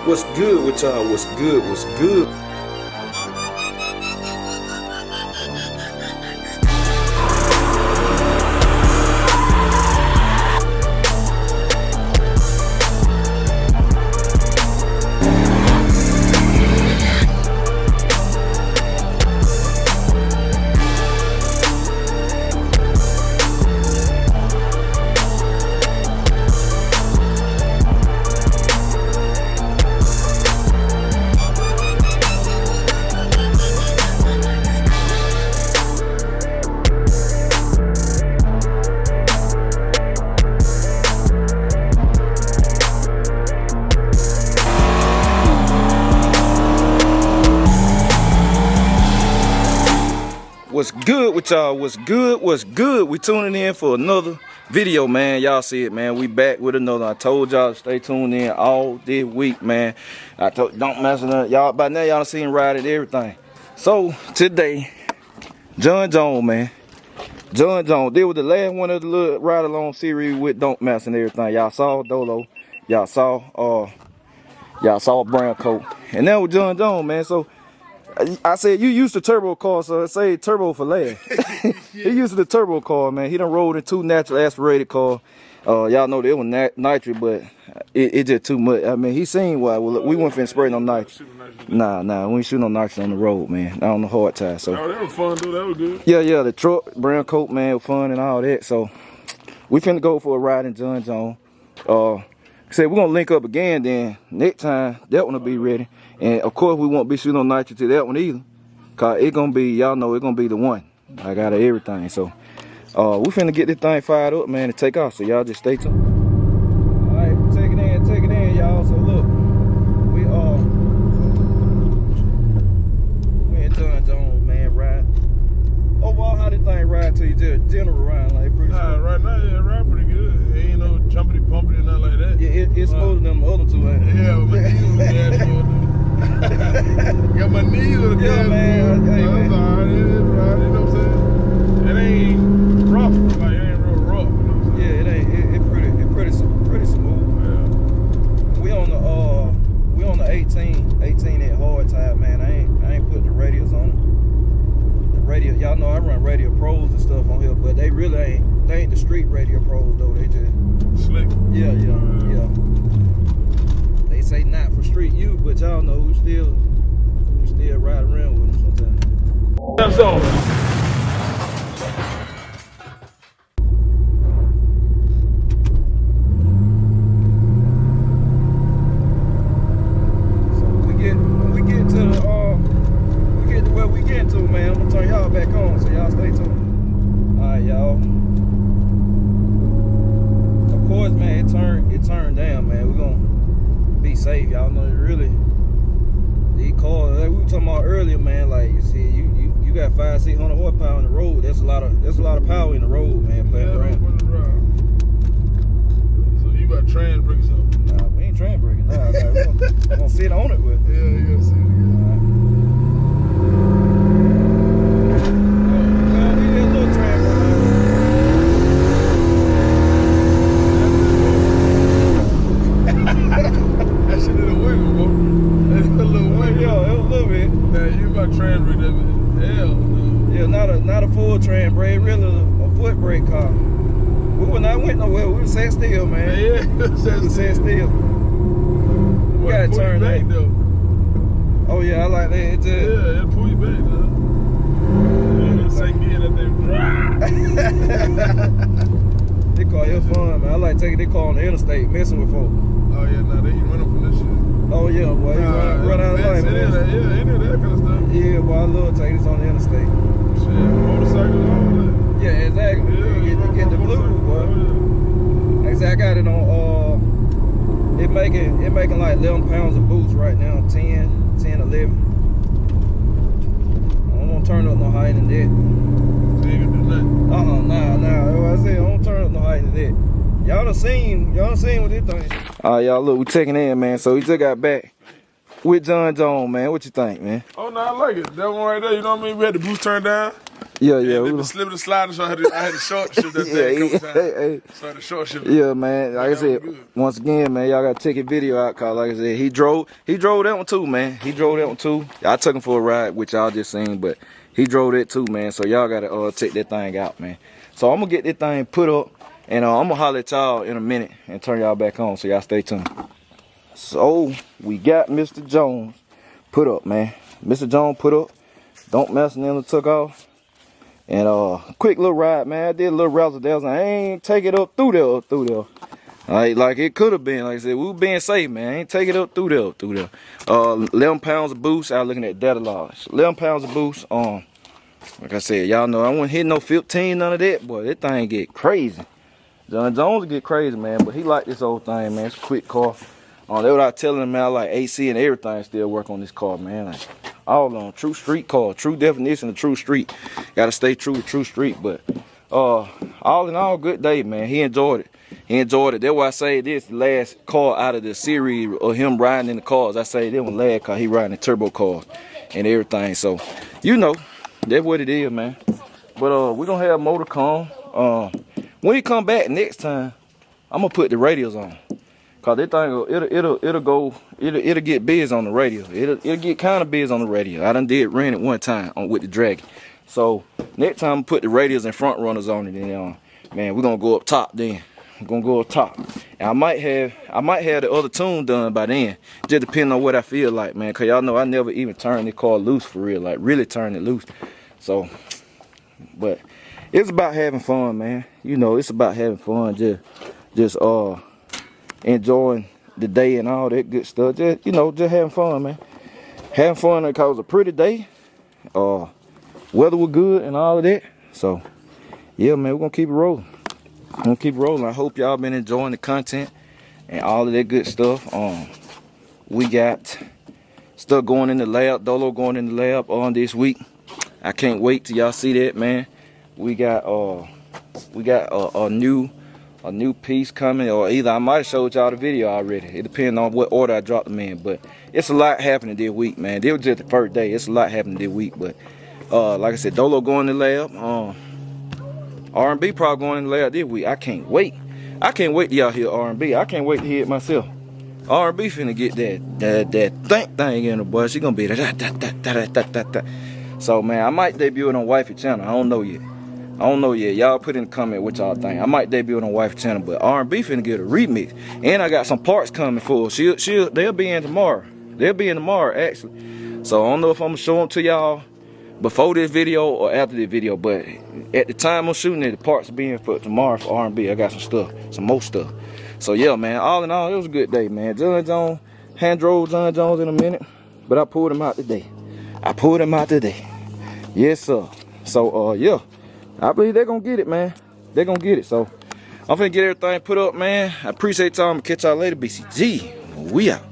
What's good with y'all? What's good? What's good? What's good with y'all? What's good? What's good? We tuning in for another video, man. Y'all see it, man. We back with another. I told y'all to stay tuned in all this week, man. I told don't mess with it. Y'all by now y'all seen riding everything. So today, John Jones, man. John Jones. They was the last one of the little ride along series with Donkmaster and everything. Y'all saw Dolo. Y'all saw Brown Coat. And that was John Jones, man. So I said, you used the turbo car, so I say turbo for last. He used the turbo car, man. He done rolled in 2 natural aspirated cars. Y'all know they were nitrous, but it just too much. I mean, he seen why. We weren't finna spray no nitrous. Nah, we ain't shooting no nitrous on the road, man. Not on the hard tire. So. Oh, that was fun, dude. That was good. Yeah, the truck, Brown Coat, man, was fun and all that. So we finna go for a ride in John Jones. Said we're gonna link up again then. Next time, that one will be ready. And of course we won't be shooting on nitrous to that one either. Cause it gonna be, y'all know it gonna be the one. I got everything. So we finna get this thing fired up, man, and take off. So y'all just stay tuned. Alright, take it in, y'all. So look, we in John Jones, man, ride. Overall, how this thing ride to you? Just general ride, like pretty smooth. Right now, yeah, it ride pretty good. It ain't no jumpity pumpity or nothing like that. Yeah, it's smoother than the other two, ain't it? Yeah, my knees on the gas. Got my knees on the gas. Yeah, man. That's all right. It is right. You know what I'm saying? It ain't rough. Like, it ain't real rough. You know what I'm saying? Yeah, it ain't. It's pretty smooth. Yeah. We on the 18 inch hard tire, man. I ain't put the radials on it. The radio, y'all know I run Radio Pros and stuff on here, but they really ain't. They ain't the street Radio Pros though. They just Slick. Yeah. They say not for street use, but y'all know we still ride around with them sometimes. That's all. Man, I'm gonna turn y'all back on, so y'all stay tuned. Alright, y'all. Of course, man, it turned down, man. We're gonna be safe. Y'all know really these cars, like we were talking about earlier, man, like you see, you got 500-600 horsepower on the road. That's a lot of power in the road, man, playing around. So you got trans breakers up? Nah, we ain't trans breaking. Nah, we're gonna sit on it with. Yeah, you gotta see it again. Not a full trans brake, really a foot brake car. We went nowhere. We sat still, man. Yeah, we sat still. We gotta turn back though. Oh yeah, I like that. It just, yeah, it'll pull you back though. You second gear that thing. They call it fun, man. I like taking this car on the interstate, messing with folks. Oh yeah, nah, they ain't running from this shit. Oh yeah, boy, you run out of life, man. Yeah, any of that kind of stuff. Yeah, boy, I love taking this on the interstate. Shit, motorcycles, all that. Yeah, exactly. Yeah, you get the blue, boy. Oh, yeah. Like I said, I got it on. It making like 11 pounds of boost right now, 10, 11. I don't want to turn up no higher than that. So you can do nothing. Nah. That's what I said. I don't turn up no higher than that. Y'all done seen what this thing. Alright, y'all, look, we checking in, man. So we just got back with John Jones, man. What you think, man? Oh, no, I like it. That one right there, you know what I mean? We had the boost turned down. Yeah. They been slipping the slider, so I had to short shift that thing a couple times. So I had to short shift it. Yeah, man. Like I said, once again, man, y'all gotta check his video out, cause like I said, he drove that one too, man. He drove that one too. I took him for a ride, which y'all just seen, but he drove that too, man. So y'all gotta check that thing out, man. So I'm gonna get that thing put up, and I'm gonna holler at y'all in a minute and turn y'all back on. So y'all stay tuned. So we got Mr. Jones put up, man. Mr. Jones put up. Donkmaster nearly took off. And quick little ride, man. I did a little razzle dazzle. I ain't take it up through there. Like it could have been. Like I said, we were being safe, man. I ain't take it up through there. 11 pounds of boost. I was looking at data logs. 11 pounds of boost. Like I said, y'all know I wasn't hitting no 15, none of that. Boy, that thing get crazy. John Jones get crazy, man. But he like this old thing, man. It's a quick car. That's what I was telling him, man. I like AC and everything still work on this car, man. Like, all on true street car, true definition of true street. Gotta stay true to true street. But all in all, good day, man. He enjoyed it. That's why I say this the last car out of the series of him riding in the cars. I say that one last car he riding the turbo cars and everything. So you know, that's what it is, man. But we're gonna have Motorcom. When he come back next time, I'm gonna put the radios on. Cause that thing it'll get busy on the radio. It'll get kind of busy on the radio. I done ran it one time with the Dragon. So next time I put the radios and front runners on it, and man, we're gonna go up top then. We're gonna go up top. And I might have the other tune done by then. Just depending on what I feel like, man. Cause y'all know I never even turned the car loose for real, like really turn it loose. So, but it's about having fun, man. You know, it's about having fun. Just enjoying the day and all that good stuff. Just having fun, man. Having fun because it was a pretty day. Weather was good and all of that. So yeah, man, we're gonna keep it rolling. I hope y'all been enjoying the content and all of that good stuff. We got stuff going in the lab, Dolo going in the lab on this week. I can't wait till y'all see that, man. We got a new piece coming, or either I might have showed y'all the video already. It depends on what order I dropped them in, but it's a lot happening this week, man. This was just the first day. It's a lot happening this week, but like I said, Dolo going in the lab. R&B probably going in the lab this week. I can't wait till y'all hear R&B. I can't wait to hear it myself. R&B finna get that think thing in the boy. She gonna be da. So man, I might debut it on Wifey channel. I don't know yet. Y'all put in the comment what y'all think. I might debut it on Wifey channel, but R&B finna get a remix. And I got some parts coming for her. They'll be in tomorrow. Actually. So I don't know if I'm gonna show them to y'all before this video or after this video, but at the time I'm shooting it, the parts being for tomorrow for R&B. I got some more stuff. So yeah, man, all in all, it was a good day, man. John Jones, hand drove John Jones in a minute, but I pulled him out today. Yes, sir. So yeah, I believe they're gonna get it, man. They're gonna get it. So I'm finna get everything put up, man. I appreciate y'all. I'm gonna catch y'all later. BCG, we out.